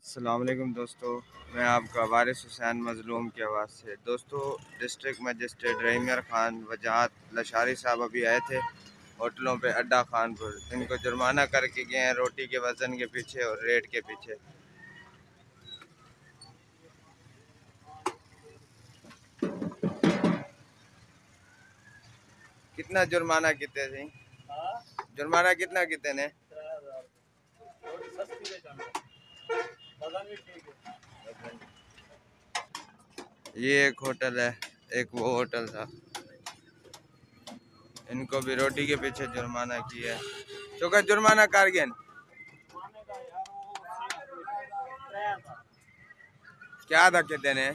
अस्सलाम वालेकुम दोस्तों, मैं आपका वारिस हुसैन मज़लूम की आवाज़ से। दोस्तों, डिस्ट्रिक्ट मजिस्ट्रेट रहीमर खान वजाहत लशारी साहब अभी आए थे होटलों पे अड्डा खानपुर। इनको जुर्माना करके गए हैं रोटी के वज़न के पीछे और रेट के पीछे। कितना जुर्माना कितने थी? जुर्माना कितना कितने ने? ये एक होटल है, एक वो होटल था। इनको भी रोटी के पीछे जुर्माना किया है। तो का जुर्माना कारगेन क्या था कितने ने?